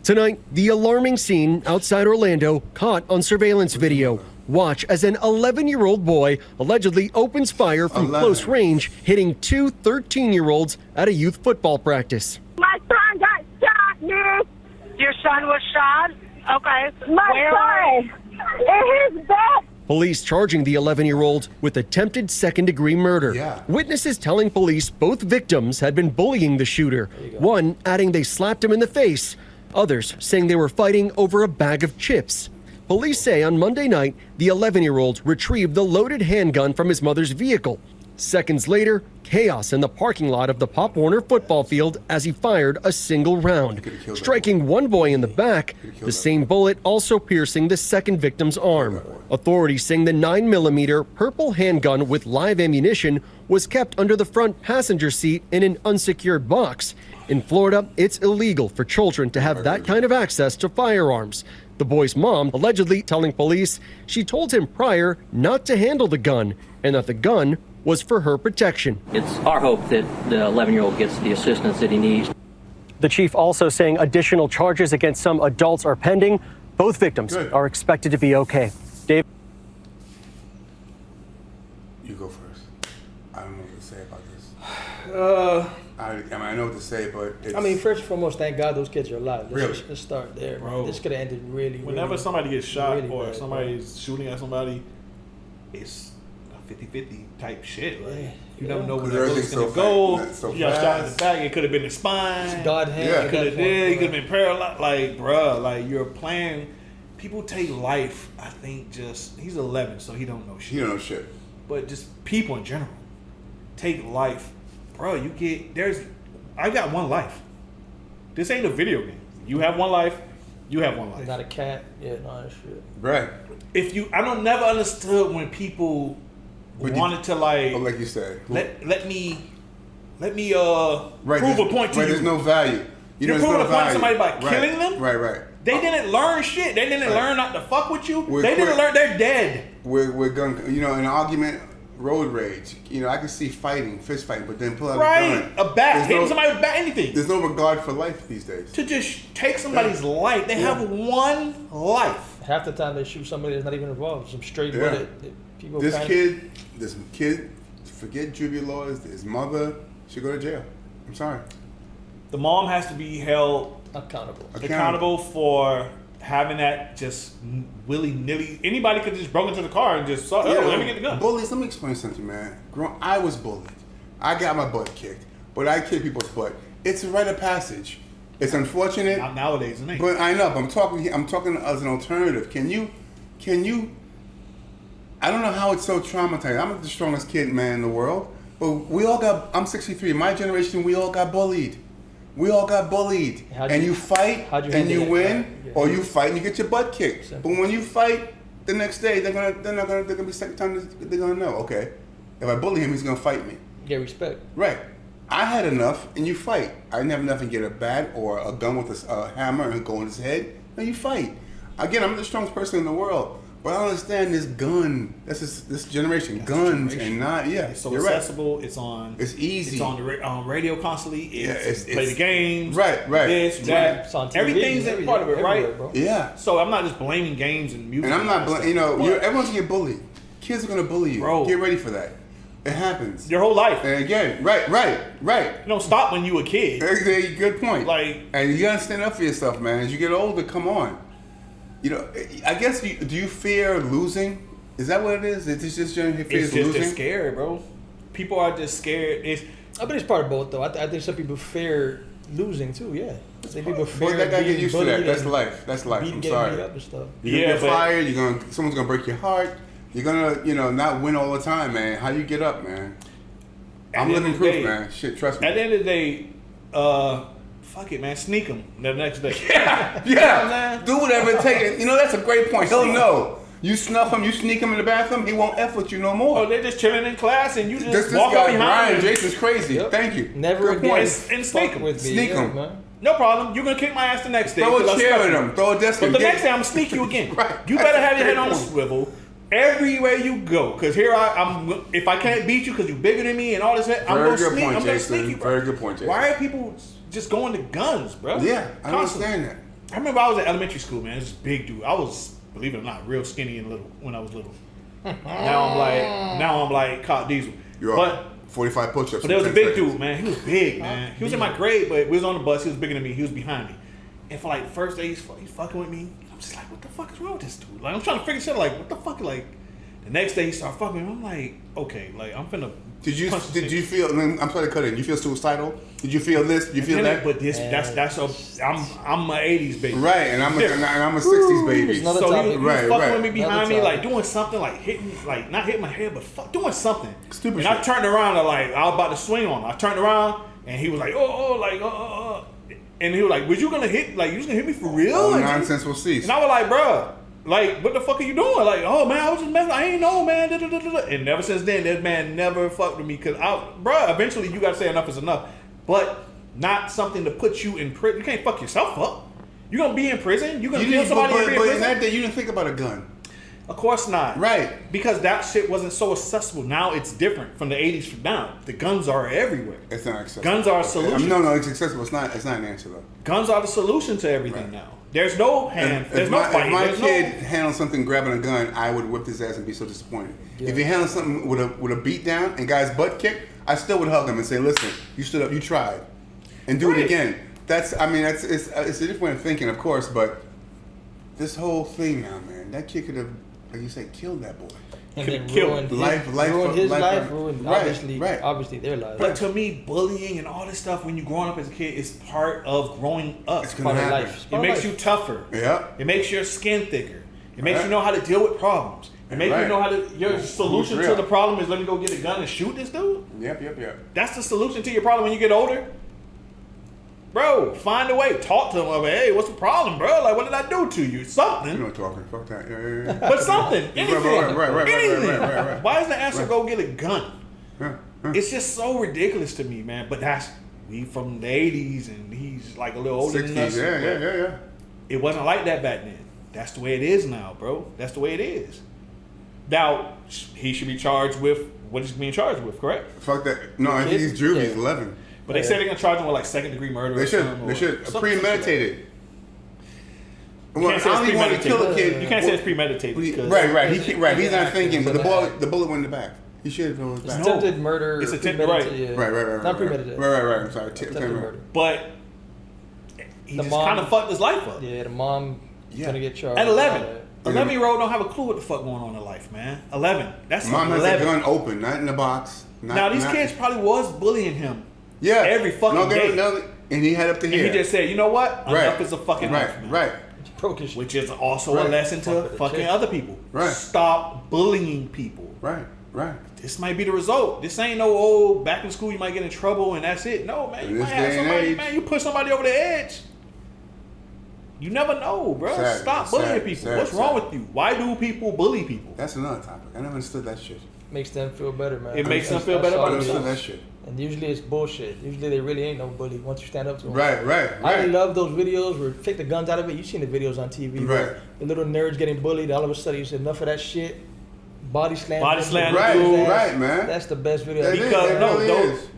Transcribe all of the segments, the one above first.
Tonight, the alarming scene outside Orlando caught on surveillance video. Watch as an 11-year-old boy allegedly opens fire from close range, hitting two 13-year-olds at a youth football practice. My son got shot, Nick. Your son was shot? Okay. My son in his back. Police charging the 11-year-old with attempted second-degree murder. Witnesses telling police both victims had been bullying the shooter. One adding they slapped him in the face. Others saying they were fighting over a bag of chips. Police say on Monday night, the 11-year-old retrieved the loaded handgun from his mother's vehicle. Seconds later, chaos in the parking lot of the Pop Warner football field as he fired a single round, striking one boy in the back, the same bullet also piercing the second victim's arm. Authorities saying the 9mm purple handgun with live ammunition was kept under the front passenger seat in an unsecured box. In Florida, it's illegal for children to have that kind of access to firearms. The boy's mom allegedly telling police she told him prior not to handle the gun and that the gun was for her protection. It's our hope that the 11-year-old gets the assistance that he needs. The chief also saying additional charges against some adults are pending. Both victims are expected to be okay. Dave? You go first. I don't know what to say about this. I know what to say, but it's... I mean, first and foremost, thank God those kids are alive. Let's start there, bro. This could have ended Whenever somebody gets shot really or bad, somebody's shooting at somebody, it's a 50-50 type shit. Like, you never know where the bullet's going to go. You got shot in the back. It could have been the spine. God hand. It could have did. He could have been paralyzed. Like, bruh, like you're playing. People take life. I think he's 11, so he don't know shit. He don't know shit. But just people in general take life. Bro, I got one life. This ain't a video game. You have one life, you have one life. Not a cat. Yeah, no, that shit. Right. I don't never understood when people wanted to like you said, let me prove a point to you. There's no value. You're proving a point to somebody by killing them? Right. They didn't learn shit. They didn't learn not to fuck with you. They didn't learn. They're dead. We're going, an argument, road rage. I can see fist fighting, but then pull out a gun. A bat. Hitting somebody with a bat, anything. There's no regard for life these days. To just take somebody's life. They have one life. Half the time they shoot somebody that's not even involved. Some straight bullet. People this kid, forget juvie laws. His mother should go to jail. I'm sorry. The mom has to be held accountable for having that just willy-nilly. Anybody could just broke into the car and just saw, let me get the gun. Bullies, let me explain something, man. I was bullied. I got my butt kicked, but I kicked people's butt. It's a rite of passage. It's unfortunate. Not nowadays, it ain't. But I know. But I'm talking as an alternative. Can you? I don't know how it's so traumatizing. I'm the strongest kid, man, in the world. But I'm 63. My generation, we all got bullied. And you fight and you win, or you fight and you get your butt kicked. Simple. But when you fight the next day, they're gonna be second time. They're gonna know. Okay, if I bully him, he's gonna fight me. Get respect. Right. I had enough, and you fight. I didn't have enough and get a bat or a gun with a hammer and go in his head. No, you fight. Again, I'm the strongest person in the world. But I understand this gun. This generation. Guns and not. It's so accessible. Right. It's easy. It's on radio constantly. It's play the games. Right. This, that. It's on TV, everything's a part of it, right? Bro. Yeah. So I'm not just blaming games and music. And I'm not blaming. Everyone's gonna get bullied. Kids are gonna bully you. Bro. Get ready for that. It happens. Your whole life. And again, right. You don't stop when you a kid. Good point. And you gotta stand up for yourself, man. As you get older, come on. I guess, do you fear losing? Is that what it is? It's just fear losing? They're scared, bro. People are just scared. I bet it's part of both, though. I think some people fear losing, too, yeah. Some people fear that guy get used to that. That's life. I'm sorry. Beat up and stuff. You're gonna get fired. Someone's gonna break your heart. You're gonna, not win all the time, man. How do you get up, man? I'm living proof, man. Shit, trust me. At the end of the day, fuck it, man. Sneak them the next day. Yeah. Do whatever it takes. That's a great point. He'll know. You snuff him, you sneak him in the bathroom, he won't F with you no more. Oh, they're just chilling in class and you just this walk guy, up behind him. Jason's crazy. Yep. Thank you. Never Good again. Point. And sneak him. Sneak him. Man. No problem. You're going to kick my ass the next day. Throw a chair at him. Throw a desk at him. But the next day, I'm going to sneak you again. Right. You better have your head on a swivel everywhere you go. Because here I'm. If I can't beat you because you're bigger than me and all this, I'm going to sneak. I'm going to sneak you. Very good point, Jason. Why are people just going to guns, bro? Yeah, I don't understand that. I remember I was at elementary school, man. This big dude. I was, believe it or not, real skinny and little when I was little. now I'm like Cop Diesel. You're 45 push-ups. But there was a big dude, man. He was big, man. He was in my grade, but we was on the bus. He was bigger than me. He was behind me. And for like the first day, he's fucking with me. I'm just like, what the fuck is wrong with this dude? Like, I'm trying to figure shit out. Like, what the fuck? Like, the next day he started fucking with me. I'm like, okay, like I'm finna. Did you feel? I'm sorry to cut in. You feel suicidal? Did you feel this? Did you feel that? But I'm an '80s baby, right? And I'm a '60s baby. So he was fucking with me behind me, like doing something, like hitting, like not hitting my head, but doing something stupid. And shit. I turned around, and like I was about to swing on him. I turned around, and he was like, and he was like, "Was you gonna hit? Like you was gonna hit me for real?" All nonsense will cease. And I was like, "Bruh, like what the fuck are you doing?" Like, "Oh man, I was just messing. I ain't know, man." And ever since then, this man never fucked with me because bruh, eventually you gotta say enough is enough, but not something to put you in prison. You can't fuck yourself up. You're gonna be in prison. You're gonna kill somebody and be in But in prison. that day, you didn't think about a gun. Of course not. Right. Because that shit wasn't so accessible. Now it's different from the 80s from now. The guns are everywhere. It's not accessible. Guns are a solution. No, it's accessible. It's not an answer though. Guns are the solution to everything now. There's no hand. There's no fighting. If my kid handled something grabbing a gun, I would whip his ass and be so disappointed. Yeah. If he handled something with a beat down and guy's butt kicked, I still would hug him and say, "Listen, you stood up, you tried, and do it again." It's a different way of thinking, of course, but this whole thing now, man, that kid could have, like you said, killed that boy. And then killed ruined his life, obviously their lives. But to me, bullying and all this stuff when you're growing up as a kid is part of growing up. It's part of life. It makes you tougher. Yeah. It makes your skin thicker. It makes you know how to deal with problems. It makes you know how to. Your solution to the problem is let me go get a gun and shoot this dude. Yep. That's the solution to your problem when you get older. Bro, find a way. Talk to him. Like, hey, what's the problem, bro? Like, what did I do to you? Something. You know talking. Fuck that. Yeah. But something. Anything. Anything. Right. Why is the answer go get a gun? Yeah. It's just so ridiculous to me, man. But we from the 80s, and he's like a little older 60s, than us. Yeah. It wasn't like that back then. That's the way it is now, bro. That's the way it is. Now, he should be charged with what he's being charged with, correct? Fuck that. No, I think he's juvie. He's 11. But they say they're gonna charge him with like second-degree murder. They should. Premeditated. You can't say I don't even want to kill a kid. You can't say it's premeditated. Right. He's not thinking, but the bullet went in the back. He should have known it was back. Attempted murder. It's attempted, right. Right. Not premeditated. Right. I'm sorry. Attempted murder. But he just kind of fucked his life up. Yeah, the mom gonna get charged. At 11. 11-year-old don't have a clue what the fuck going on in life, man. 11. That's Mom 11. has a gun open, not in the box. Now these kids probably was bullying him. Yeah. Every fucking day. And he had up to here. And he just said, you know what? Enough is a fucking enough, man. Right. Which is also a lesson to fucking other people. Right. Stop bullying people. Right. This might be the result. This ain't no back in school you might get in trouble and that's it. No, man. You might have somebody, man, you push somebody over the edge. You never know, bro. Stop bullying people. What's wrong with you? Why do people bully people? That's another topic. I never understood that shit. Makes them feel better, man. It makes them feel better about themselves. themselves. That shit. And usually it's bullshit. Usually they really ain't no bully once you stand up to them. Right. I love those videos where take the guns out of it. You've seen the videos on TV. Right. The little nerds getting bullied. All of a sudden you say enough of that shit. Body slam. Right, man. That's the best video.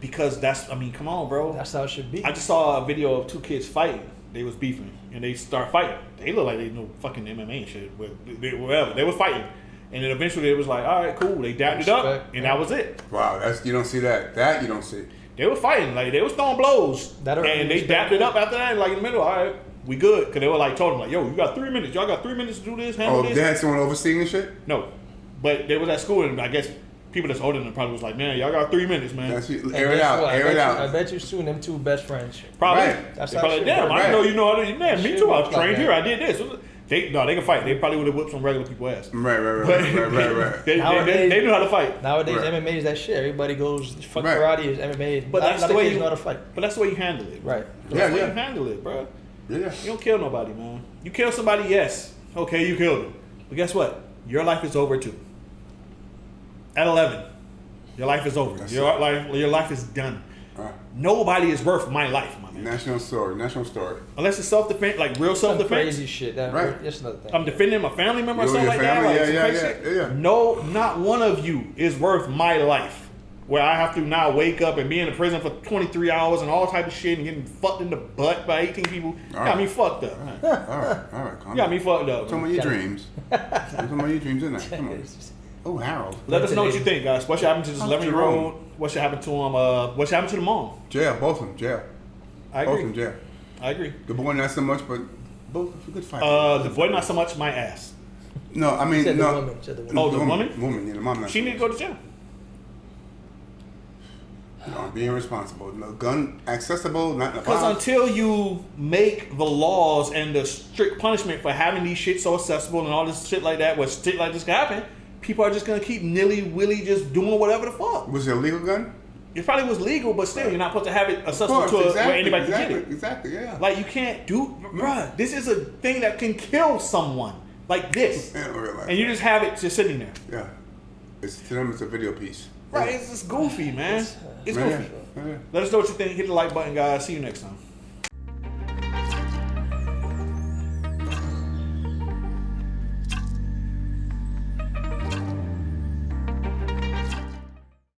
Because that's, I mean, come on, bro. That's how it should be. I just saw a video of two kids fighting. They was beefing and they start fighting. They look like they know fucking MMA and shit. Whatever. They were fighting. And then eventually it was like, all right, cool. They dapped it up and that was it. Wow, you don't see that. That you don't see. They were fighting. Like, they was throwing blows. And they dapped it up after that. Like, in the middle, all right, we good. Because they were like, told them, like, yo, you got 3 minutes. Y'all got 3 minutes to do this, handle this. They had someone overseeing the shit? No. But they was at school, and I guess people that's older than them probably was like, man, y'all got 3 minutes, man. Air it out. I bet you soon them two best friends. Probably. Right. That's they probably, damn, I know you know how to, man, me too. I was trained here. I did this. They can fight. They probably would have whipped some regular people's ass. Right. They knew how to fight. Nowadays, MMA is that shit. Everybody goes, fuck karate is MMA. But that's the way you know how to fight. But that's the way you handle it. Right. That's the way you handle it, bro. Yeah. You don't kill nobody, man. You kill somebody, yes. Okay, you killed them. But guess what? Your life is over too. At 11, your life is over. Your life is done. Right. Nobody is worth my life, my man. National story. Unless it's self-defense, like real self-defense. Crazy shit. Right. That's another thing. I'm defending my family member or something like that. Like Yeah. No, not one of you is worth my life. where I have to now wake up and be in the prison for 23 hours and all type of shit and getting fucked in the butt by 18 people. Got me fucked up. All right. Calm Got down. me fucked up. Tell me your dreams. Tell me your dreams tonight. Come on. Oh, Harold. Let us know what you think, guys. What should happen to this 11-year-old? What should happen to him? What should happen to the mom? Jail, both of them, jail. I Both agree. of them, jail. I agree. The boy not so much, but both a good fight. The boy not so much my ass. No, I mean, Said the no. woman, said the woman. Oh, the woman? Woman, yeah, the mom not She so need to much. go to jail. No, being responsible. No gun accessible, not in the Because bomb. until you make the laws and the strict punishment for having these shit so accessible and all this shit like that, where shit like this can happen, people are just gonna keep nilly-willy just doing whatever the fuck. Was it a legal gun? It probably was legal, but still, you're not supposed to have it Of accessible course, to exactly, where anybody can exactly, get it. Exactly, yeah. Like, you can't do, bruh, this is a thing that can kill someone. Like this. I don't realize And you that. just have it just sitting there. Yeah. To them, it's a video piece. Right, it's just goofy, man. It's Yeah. goofy. Yeah. Let us know what you think. Hit the like button, guys. See you next time.